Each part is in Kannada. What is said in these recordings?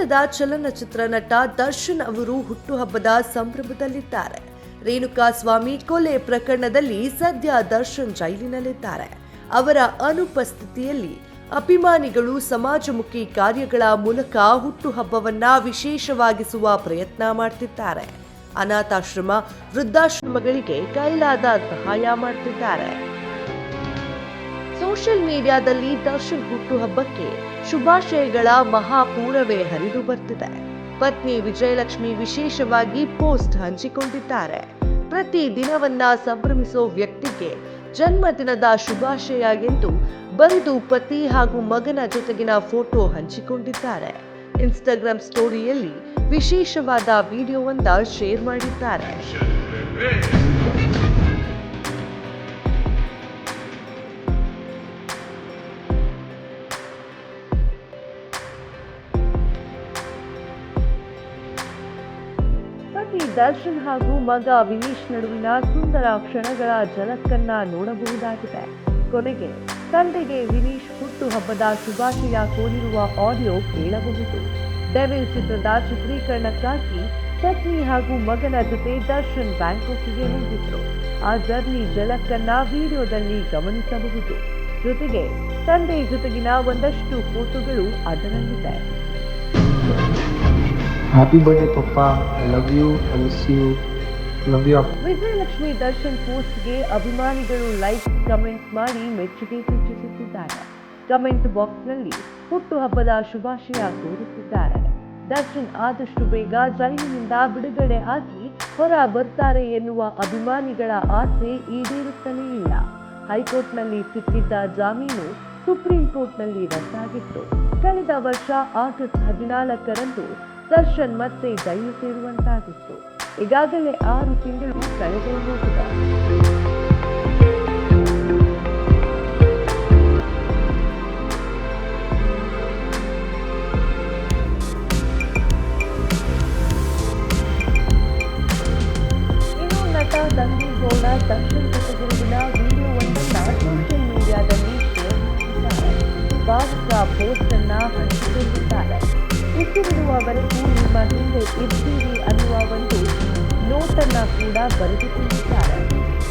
ಕನ್ನಡದ ಚಲನಚಿತ್ರ ನಟ ದರ್ಶನ್ ಅವರು ಹುಟ್ಟುಹಬ್ಬದ ಸಂಭ್ರಮದಲ್ಲಿದ್ದಾರೆ. ರೇಣುಕಾಸ್ವಾಮಿ ಕೊಲೆ ಪ್ರಕರಣದಲ್ಲಿ ಸದ್ಯ ದರ್ಶನ್ ಜೈಲಿನಲ್ಲಿದ್ದಾರೆ. ಅವರ ಅನುಪಸ್ಥಿತಿಯಲ್ಲಿ ಅಭಿಮಾನಿಗಳು ಸಮಾಜಮುಖಿ ಕಾರ್ಯಗಳ ಮೂಲಕ ಹುಟ್ಟುಹಬ್ಬವನ್ನ ವಿಶೇಷವಾಗಿಸುವ ಪ್ರಯತ್ನ ಮಾಡ್ತಿದ್ದಾರೆ. ಅನಾಥಾಶ್ರಮ, ವೃದ್ಧಾಶ್ರಮಗಳಿಗೆ ಕೈಲಾದ ಸಹಾಯ ಮಾಡ್ತಿದ್ದಾರೆ. ಸೋಷಿಯಲ್ ಮೀಡಿಯಾದಲ್ಲಿ ದರ್ಶನ್ ಹುಟ್ಟುಹಬ್ಬಕ್ಕೆ ಶುಭಾಶಯಗಳ ಮಹಾಪೂರವೇ ಹರಿದು ಬರ್ತಿದೆ. ಪತ್ನಿ ವಿಜಯಲಕ್ಷ್ಮಿ ವಿಶೇಷವಾಗಿ ಪೋಸ್ಟ್ ಹಂಚಿಕೊಂಡಿದ್ದಾರೆ. ಪ್ರತಿ ದಿನವನ್ನ ಸಂಭ್ರಮಿಸೋ ವ್ಯಕ್ತಿಗೆ ಜನ್ಮದಿನದ ಶುಭಾಶಯ ಎಂದು ಬರೆದು ಪತಿ ಹಾಗೂ ಮಗನ ಜೊತೆಗಿನ ಫೋಟೋ ಹಂಚಿಕೊಂಡಿದ್ದಾರೆ. ಇನ್ಸ್ಟಾಗ್ರಾಮ್ ಸ್ಟೋರಿಯಲ್ಲಿ ವಿಶೇಷವಾದ ವಿಡಿಯೋವೊಂದ ಶೇರ್ ಮಾಡಿದ್ದಾರೆ. ಪತಿ ದರ್ಶನ್ ಹಾಗೂ ಮಗ ವಿನೀಶ್ ನಡುವಿನ ಸುಂದರ ಕ್ಷಣಗಳ ಝಲಕ್ಕನ್ನ ನೋಡಬಹುದಾಗಿದೆ. ಕೊನೆಗೆ ತಂದೆಗೆ ವಿನೀಶ್ ಹುಟ್ಟುಹಬ್ಬದ ಶುಭಾಶಯ ಕೋರಿರುವ ಆಡಿಯೋ ಕೇಳಬಹುದು. ಡೆವಿಲ್ ಚಿತ್ರದ ಚಿತ್ರೀಕರಣಕ್ಕಾಗಿ ಪತ್ನಿ ಹಾಗೂ ಮಗನ ಜೊತೆ ದರ್ಶನ್ ಬ್ಯಾಂಕಾಕ್ಗೆ ಹೋಗಿದ್ರು. ಆ ಜರ್ನಿ ಝಲಕ್ಕನ್ನ ವಿಡಿಯೋದಲ್ಲಿ ಗಮನಿಸಬಹುದು. ಜೊತೆಗೆ ತಂದೆ ಜೊತೆಗಿನ ಒಂದಷ್ಟು ಫೋಟೋಗಳು ಅದರಲ್ಲಿದೆ. Happy birthday, Papa. I love you. I miss you. Love you. Vijayalakshmi Darshan ಪೋಸ್ಟ್ಗೆ ಅಭಿಮಾನಿಗಳು ಲೈಕ್, ಕಮೆಂಟ್ ಮಾಡಿ ಮೆಚ್ಚುಗೆ ಸೂಚಿಸುತ್ತಿದ್ದಾರೆ. ಕಮೆಂಟ್ ಬಾಕ್ಸ್ನಲ್ಲಿ ಹುಟ್ಟುಹಬ್ಬದ ಶುಭಾಶಯ ಕೋರುತ್ತಿದ್ದಾರೆ. ದರ್ಶನ್ ಆದಷ್ಟು ಬೇಗ ಜೈಲಿನಿಂದ ಬಿಡುಗಡೆ ಆಗಿ ಹೊರ ಬರ್ತಾರೆ ಎನ್ನುವ ಅಭಿಮಾನಿಗಳ ಆಸೆ ಈಡೇರುತ್ತಲೇ ಇಲ್ಲ. ಹೈಕೋರ್ಟ್ನಲ್ಲಿ ಸಿಕ್ಕಿದ್ದ ಜಾಮೀನು ಸುಪ್ರೀಂ ಕೋರ್ಟ್ನಲ್ಲಿ ರದ್ದಾಗಿತ್ತು. ಕಳೆದ ವರ್ಷ ಆಗಸ್ಟ್ 14ರಂದು ದರ್ಶನ್ ಮತ್ತೆ ಜೈಲು ಸೇರುವಂತಾಗಿತ್ತು. ಈಗಾಗಲೇ 6 ತಿಂಗಳು ಕಳೆದು ಹೋಗಿದೆ. ಇನ್ನು ನಟ ರಂಗೀನ್ ಗೌಡ ದರ್ಶನ್ ಜೊತೆಗಿನ ವಿಡಿಯೋವೊಂದನ್ನ ಸೋಷಿಯಲ್ ಮೀಡಿಯಾದಲ್ಲಿ ಶೇರ್ ಮಾಡಿದ್ದಾರೆ. ಭಾವುಕ ಪೋಸ್ಟ್ ಅನ್ನ ಹಂಚಿಕೊಂಡಿದ್ದಾರೆ. ಉಸಿರಿರುವವರೆಗೂ ನಿಮ್ಮ ಹಿಂದೆ ಇರ್ತೀವಿ ಅನ್ನುವ ಒಂದು ನೋಟನ್ನ ಕೂಡ ಬರೆದುಕೊಂಡಿದ್ದಾರೆ.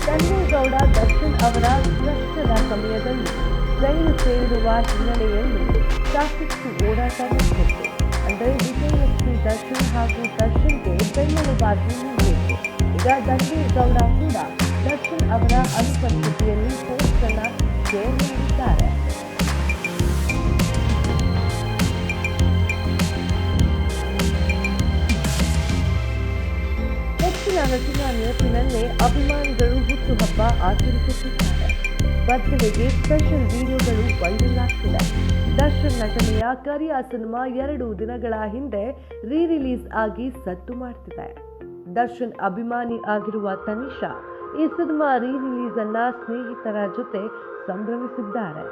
ರಂಗೇಗೌಡ ದರ್ಶನ್ ಅವರ ಕಷ್ಟದ ಸಮಯದಲ್ಲಿ ಜೈಲು ಸೇರುವ ಹಿನ್ನೆಲೆಯಲ್ಲಿ ಸಾಕಷ್ಟು ಓಡಾಟ ನಡೆಸಿತ್ತು. ಅಂದರೆ ವಿಜಯಲಕ್ಷ್ಮಿ ದರ್ಶನ್ ಹಾಗೂ ದರ್ಶನ್ಗೆ ಬೆಂಬಲವಾಗಿ ನಿಂತಿತ್ತು. ಈಗ ರಂಗೇಗೌಡ ಕೂಡ ದರ್ಶನ್ ಅವರ ಅನುಪಸ್ಥಿತಿಯಲ್ಲಿ ಪೋಸ್ಟ್ ಅನ್ನ ಶೇರ್ ಮಾಡಿದ್ದಾರೆ. ನಟನ ನೆನಪಿನಲ್ಲೇ ಅಭಿಮಾನಿಗಳು ಹುಟ್ಟುಹಬ್ಬ ಆಚರಿಸುತ್ತಿದ್ದಾರೆ. ಬರ್ತ್ಡೇಗೆ ಸ್ಪೆಷಲ್ ವಿಡಿಯೋಗಳು ವೈರಲ್ ಆಗ್ತಿದೆ. ದರ್ಶನ್ ನಟನೆಯ ಕರಿಯ ಸಿನಿಮಾ 2 ದಿನಗಳ ಹಿಂದೆ ರಿಲೀಸ್ ಆಗಿ ಸದ್ದು ಮಾಡ್ತಿದೆ. ದರ್ಶನ್ ಅಭಿಮಾನಿ ಆಗಿರುವ ತನಿಷಾ ಈ ಸಿನಿಮಾ ರಿಲೀಸ್ ಅನ್ನ ಸ್ನೇಹಿತರ ಜೊತೆ ಸಂಭ್ರಮಿಸಿದ್ದಾರೆ.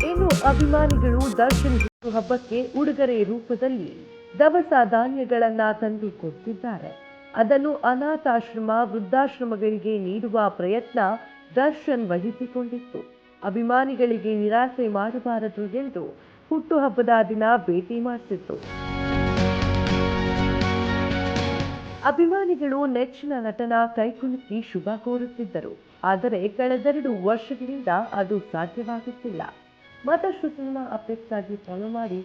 ಇನ್ನು ಅಭಿಮಾನಿಗಳು ದರ್ಶನ್ ಹುಟ್ಟುಹಬ್ಬಕ್ಕೆ ಉಡುಗೊರೆ ರೂಪದಲ್ಲಿ ದವಸ ಧಾನ್ಯಗಳನ್ನ ತಂದು ಕೊಡ್ತಿದ್ದಾರೆ. ಅದನ್ನು ಅನಾಥಾಶ್ರಮ, ವೃದ್ಧಾಶ್ರಮಗಳಿಗೆ ನೀಡುವ ಪ್ರಯತ್ನ ದರ್ಶನ್ ವಹಿಸಿಕೊಂಡಿತ್ತು. ಅಭಿಮಾನಿಗಳಿಗೆ ನಿರಾಸೆ ಮಾಡಬಾರದು ಎಂದು ಹುಟ್ಟುಹಬ್ಬದ ದಿನ ಭೇಟಿ ಮಾಡ್ತಿತ್ತು. ಅಭಿಮಾನಿಗಳು ನೆಚ್ಚಿನ ನಟನ ಕೈಕುಲುಕಿ ಶುಭ ಕೋರುತ್ತಿದ್ದರು. ಆದರೆ ಕಳೆದೆರಡು ವರ್ಷಗಳಿಂದ ಅದು ಸಾಧ್ಯವಾಗುತ್ತಿಲ್ಲ. ಮತ್ತಷ್ಟು ಸಿನಿಮಾ ಅಪ್ಡೇಟ್ಸ್ ಆಗಿ ಫಾಲೋ ಮಾಡಿ.